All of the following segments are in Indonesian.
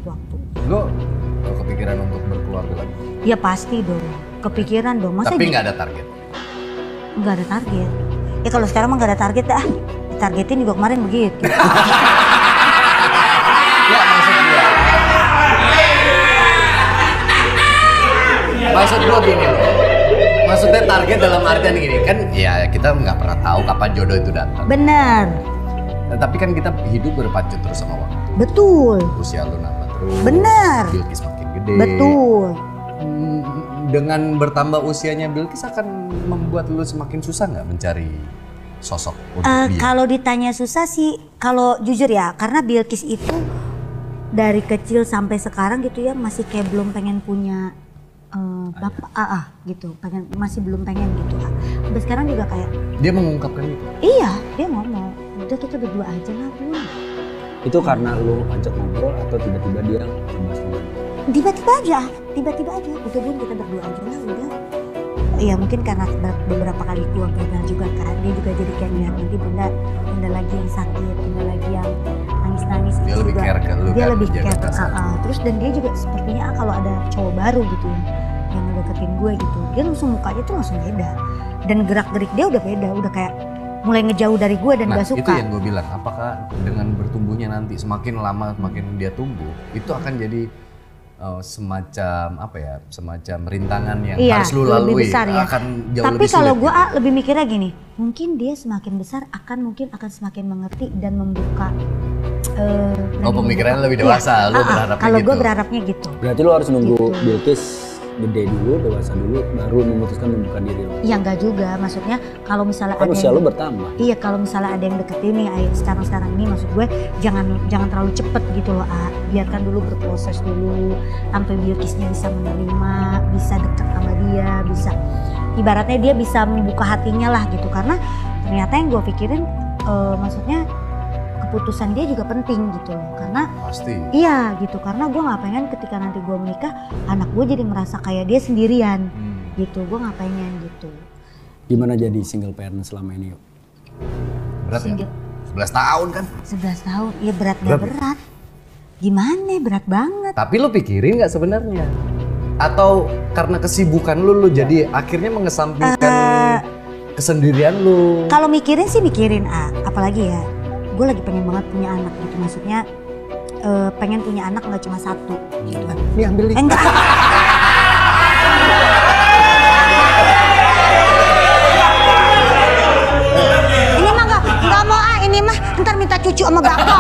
waktu. Lo kepikiran untuk berkeluarga lagi? Ya pasti dong, kepikiran dong. Masa tapi nggak ada target? Nggak ada target. Ya kalau sekarang mah nggak ada target dah. Targetin juga kemarin begitu. Ya maksud gue gini loh. Maksudnya target dalam artian gini kan, ya kita nggak pernah tahu kapan jodoh itu datang. Benar. Nah, tapi kan kita hidup berpacu terus sama waktu. Betul. Usia lu nambah terus. Benar. Bilkis makin gede. Betul. Dengan bertambah usianya Bilkis akan membuat lu semakin susah nggak mencari sosok untuk dia? Kalau ditanya susah sih, kalau jujur ya, karena Bilkis itu dari kecil sampai sekarang gitu ya masih kayak belum pengen punya bapak gitu, masih belum pengen gitu. Sampai sekarang juga kayak dia mengungkapkan itu. Iya, dia ngomong, udah kita berdua aja lah Bun. Itu karena lu ajak ngobrol atau tiba-tiba dia ngebahas? Tiba-tiba aja, udah Bun kita berdua aja lah udah. Iya mungkin karena beberapa kali keluar gagal juga kan, dia juga jadi kayak ngeliat nanti bunda lagi yang sakit, bunda lagi yang nangis-nangis. Dia lebih care ke lu dia kan, lebih care terus dan dia juga sepertinya kalau ada cowok baru gitu ya yang ngedeketin gue gitu, dia langsung mukanya tuh langsung beda dan gerak-gerik dia udah beda, udah kayak mulai ngejauh dari gue dan gak suka. Itu yang gue bilang, apakah dengan bertumbuhnya nanti semakin lama semakin dia tumbuh itu akan jadi semacam apa ya, semacam rintangan yang harus lu lalui, besar, ya. Akan jauh tapi lebih sulit. Tapi kalau gue gitu. lebih mikirnya gini, mungkin dia semakin besar akan semakin mengerti dan membuka pemikirannya lebih dewasa, lu berharapnya kalau gitu. Gue berharapnya gitu. Berarti lu harus nunggu gitu. Bilkis gede dulu, dewasa dulu, baru memutuskan membuka diri lo. Ya enggak juga, maksudnya kalau misalnya kan ada usia lu bertambah. Iya, kalau misalnya ada yang deketin nih, ayo sekarang ini maksud gue jangan terlalu cepet gitu loh, biarkan dulu berproses dulu sampai Bilkisnya bisa menerima, bisa dekat sama dia, bisa ibaratnya dia bisa membuka hatinya lah gitu, karena ternyata yang gue pikirin maksudnya keputusan dia juga penting gitu loh, karena pasti iya gitu, karena gue nggak pengen ketika nanti gue menikah anak gue jadi merasa kayak dia sendirian gitu, gue nggak pengen gitu. Gimana jadi single parent selama ini yuk? Berat ya? 11 tahun kan? 11 tahun, ya berat gak berat? Gimana, berat banget. Tapi lu pikirin gak sebenarnya? Atau karena kesibukan lu jadi akhirnya mengesampingkan kesendirian lu? Kalau mikirin sih mikirin, apalagi ya gue lagi pengen banget punya anak gitu, maksudnya pengen punya anak gak cuma satu gitu. Nih ambil nih. Enggak. Ini mah gak mau ini mah ntar minta cucu sama bapak.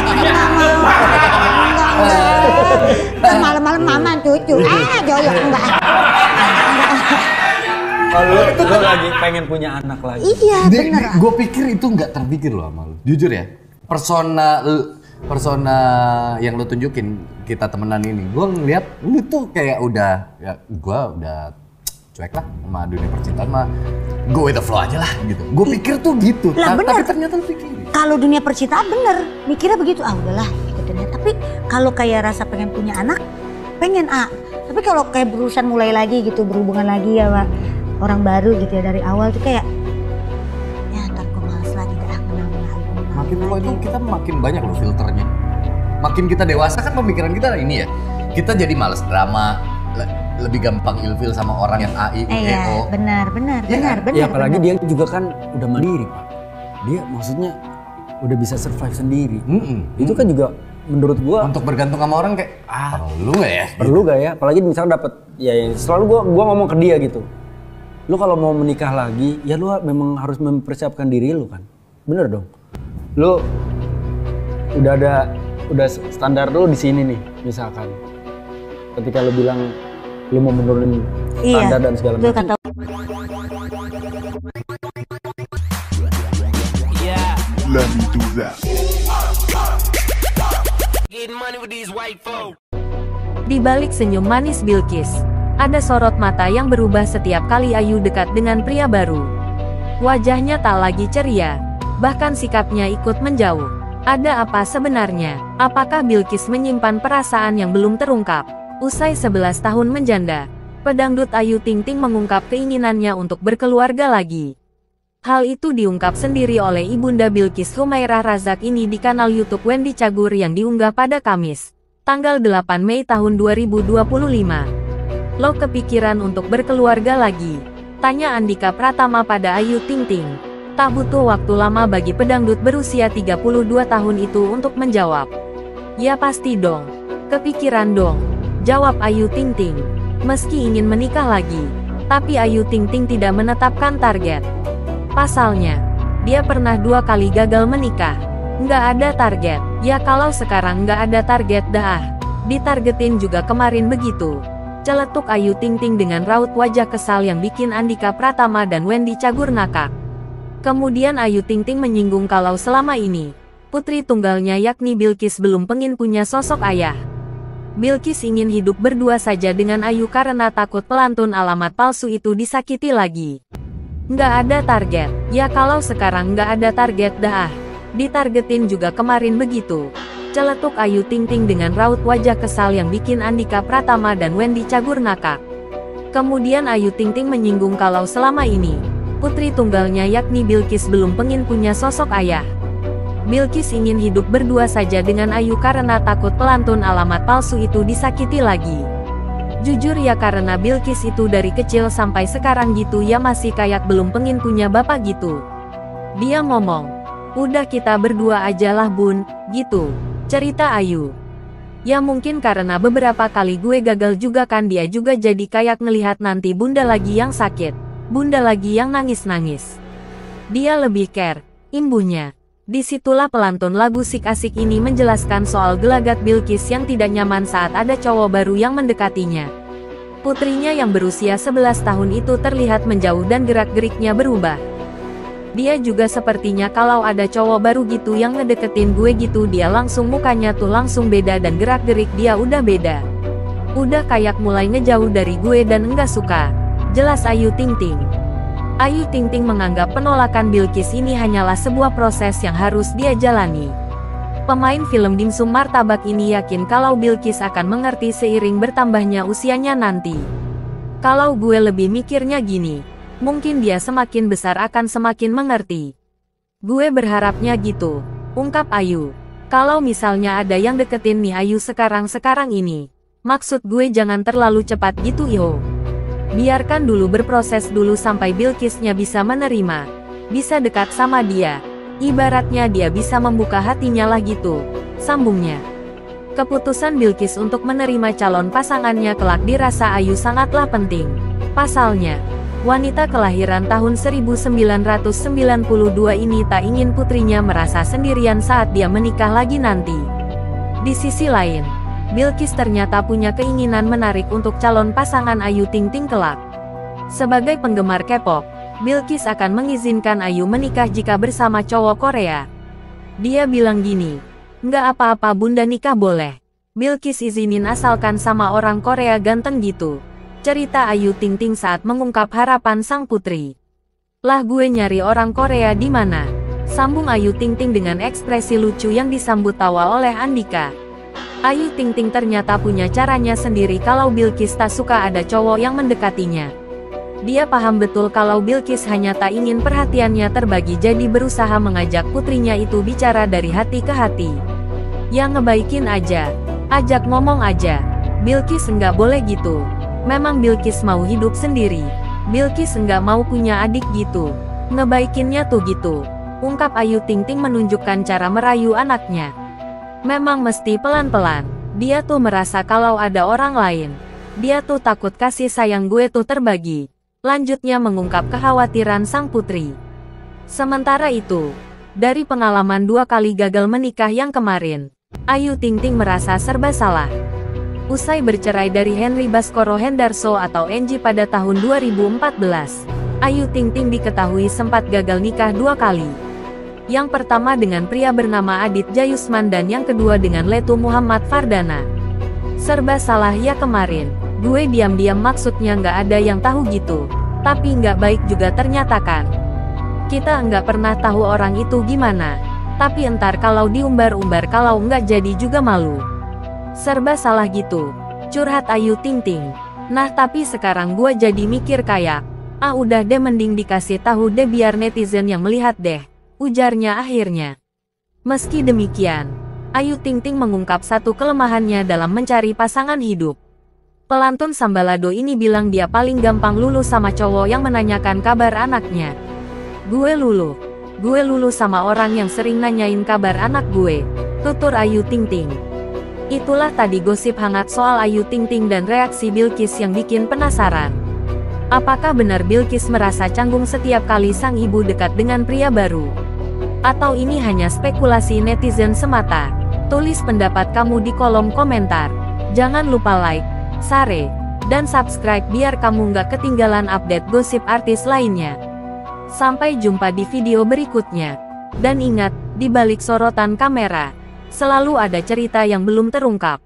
Enggak mau. Malam-malam mama cucu, joyok enggak. Kalau lu lagi pengen punya anak lagi. Iya bener. Gue pikir itu nggak terpikir loh sama lu. Jujur ya, persona yang lu tunjukin kita temenan ini, gue ngeliat lu tuh kayak udah, ya gue udah cuek lah sama dunia percintaan, mah go with the flow aja lah gitu. Gue pikir tuh gitu, tapi ternyata lu pikir. Kalau dunia percintaan bener, mikirnya begitu, udahlah ikutin ya. Tapi kalau kayak rasa pengen punya anak, pengen tapi kalau kayak berurusan mulai lagi gitu, berhubungan lagi ya Pak, orang baru gitu ya dari awal tuh kayak ya ntar gue males lagi dah makin tua itu kita makin banyak loh filternya. Makin kita dewasa kan pemikiran kita ini ya, kita jadi males drama, lebih gampang ilfil sama orang yang AI, iya, benar. Ya apalagi dia juga kan udah mandiri Pak. Dia maksudnya udah bisa survive sendiri. Itu kan juga menurut gua untuk bergantung sama orang kayak perlu gak ya? Perlu gak ya? Apalagi misalnya dapet ya selalu gua ngomong ke dia gitu. Lu kalau mau menikah lagi, ya lu memang harus mempersiapkan diri lu kan. Bener dong. Lu udah standar lu di sini nih, misalkan. Ketika lu bilang lu mau menurunin standar dan segala macam. Let me do that. Di balik senyum manis Bilkis, ada sorot mata yang berubah setiap kali Ayu dekat dengan pria baru. Wajahnya tak lagi ceria, bahkan sikapnya ikut menjauh. Ada apa sebenarnya? Apakah Bilkis menyimpan perasaan yang belum terungkap? Usai 11 tahun menjanda, pedangdut Ayu Ting Ting mengungkap keinginannya untuk berkeluarga lagi. Hal itu diungkap sendiri oleh Ibunda Bilqis Humairah Razak ini di kanal YouTube Wendy Cagur yang diunggah pada Kamis, tanggal 8 Mei tahun 2025. Lo kepikiran untuk berkeluarga lagi? Tanya Andika Pratama pada Ayu Ting Ting. Tak butuh waktu lama bagi pedangdut berusia 32 tahun itu untuk menjawab. Ya pasti dong. Kepikiran dong. Jawab Ayu Ting Ting. Meski ingin menikah lagi, tapi Ayu Ting Ting tidak menetapkan target. Pasalnya, dia pernah 2 kali gagal menikah. Nggak ada target. Ya kalau sekarang nggak ada target dah. Ditargetin juga kemarin begitu. Celetuk Ayu Ting Ting dengan raut wajah kesal yang bikin Andika Pratama dan Wendy Cagur ngakak. Kemudian Ayu Ting Ting menyinggung kalau selama ini, putri tunggalnya yakni Bilqis belum pengin punya sosok ayah. Bilqis ingin hidup berdua saja dengan Ayu karena takut pelantun alamat palsu itu disakiti lagi. Nggak ada target. Ya kalau sekarang nggak ada target dah. Ditargetin juga kemarin begitu. Celetuk Ayu Ting Ting dengan raut wajah kesal yang bikin Andika Pratama dan Wendy Cagur ngakak. Kemudian Ayu Ting Ting menyinggung kalau selama ini, putri tunggalnya yakni Bilqis belum pengin punya sosok ayah. Bilqis ingin hidup berdua saja dengan Ayu karena takut pelantun alamat palsu itu disakiti lagi. Jujur ya karena Bilqis itu dari kecil sampai sekarang gitu ya masih kayak belum pengin punya bapak gitu. Dia ngomong, udah kita berdua aja lah bun, gitu. Cerita Ayu. Ya mungkin karena beberapa kali gue gagal juga kan dia juga jadi kayak ngelihat nanti bunda lagi yang sakit. Bunda lagi yang nangis-nangis. Dia lebih care, imbuhnya. Disitulah pelantun lagu Sik Asik ini menjelaskan soal gelagat Bilqis yang tidak nyaman saat ada cowok baru yang mendekatinya. Putrinya yang berusia 11 tahun itu terlihat menjauh dan gerak-geriknya berubah. Dia juga sepertinya kalau ada cowok baru gitu yang ngedeketin gue gitu dia langsung mukanya tuh langsung beda dan gerak-gerik dia udah beda. Udah kayak mulai ngejauh dari gue dan enggak suka. Jelas Ayu Ting Ting. Ayu Ting Ting menganggap penolakan Bilqis ini hanyalah sebuah proses yang harus dia jalani. Pemain film Dimsum Martabak ini yakin kalau Bilqis akan mengerti seiring bertambahnya usianya nanti. Kalau gue lebih mikirnya gini, mungkin dia semakin besar akan semakin mengerti. Gue berharapnya gitu, ungkap Ayu. Kalau misalnya ada yang deketin nih Ayu sekarang ini, maksud gue jangan terlalu cepat gitu yo. Biarkan dulu berproses dulu sampai Bilqisnya bisa menerima, bisa dekat sama dia. Ibaratnya dia bisa membuka hatinya lah gitu, sambungnya. Keputusan Bilqis untuk menerima calon pasangannya kelak dirasa Ayu sangatlah penting. Pasalnya, wanita kelahiran tahun 1992 ini tak ingin putrinya merasa sendirian saat dia menikah lagi nanti. Di sisi lain, Bilqis ternyata punya keinginan menarik untuk calon pasangan Ayu Ting Ting kelak. Sebagai penggemar K-pop, Bilqis akan mengizinkan Ayu menikah jika bersama cowok Korea. Dia bilang gini, nggak apa-apa bunda nikah boleh. Bilqis izinin asalkan sama orang Korea ganteng gitu. Cerita Ayu Ting Ting saat mengungkap harapan sang putri. Lah gue nyari orang Korea di mana? Sambung Ayu Ting Ting dengan ekspresi lucu yang disambut tawa oleh Andika. Ayu Ting Ting ternyata punya caranya sendiri kalau Bilqis tak suka ada cowok yang mendekatinya. Dia paham betul kalau Bilqis hanya tak ingin perhatiannya terbagi jadi berusaha mengajak putrinya itu bicara dari hati ke hati. Yang ngebaikin aja, ajak ngomong aja. Bilqis enggak boleh gitu. Memang Bilqis mau hidup sendiri. Bilqis enggak mau punya adik gitu. Ngebaikinnya tuh gitu. Ungkap Ayu Ting Ting menunjukkan cara merayu anaknya. Memang mesti pelan-pelan. Dia tuh merasa kalau ada orang lain. Dia tuh takut kasih sayang gue tuh terbagi. Lanjutnya mengungkap kekhawatiran sang putri. Sementara itu, dari pengalaman 2 kali gagal menikah yang kemarin, Ayu Ting Ting merasa serba salah. Usai bercerai dari Henry Baskoro Hendarso atau Enji pada tahun 2014, Ayu Ting Ting diketahui sempat gagal nikah 2 kali. Yang pertama dengan pria bernama Adit Jayusman dan yang kedua dengan Letu Muhammad Fardana. Serba salah ya kemarin. Gue diam-diam maksudnya nggak ada yang tahu gitu. Tapi nggak baik juga ternyata kan. Kita nggak pernah tahu orang itu gimana. Tapi entar kalau diumbar-umbar kalau nggak jadi juga malu. Serba salah gitu. Curhat Ayu Ting Ting. Nah tapi sekarang gue jadi mikir kayak, Ah udah deh mending dikasih tahu deh biar netizen yang melihat deh, ujarnya akhirnya. Meski demikian, Ayu Ting Ting mengungkap satu kelemahannya dalam mencari pasangan hidup. Pelantun Sambalado ini bilang dia paling gampang luluh sama cowok yang menanyakan kabar anaknya. Gue luluh sama orang yang sering nanyain kabar anak gue, tutur Ayu Ting Ting. Itulah tadi gosip hangat soal Ayu Ting Ting dan reaksi Bilqis yang bikin penasaran. Apakah benar Bilqis merasa canggung setiap kali sang ibu dekat dengan pria baru? Atau ini hanya spekulasi netizen semata? Tulis pendapat kamu di kolom komentar. Jangan lupa like, share, dan subscribe biar kamu nggak ketinggalan update gosip artis lainnya. Sampai jumpa di video berikutnya. Dan ingat, di balik sorotan kamera, selalu ada cerita yang belum terungkap.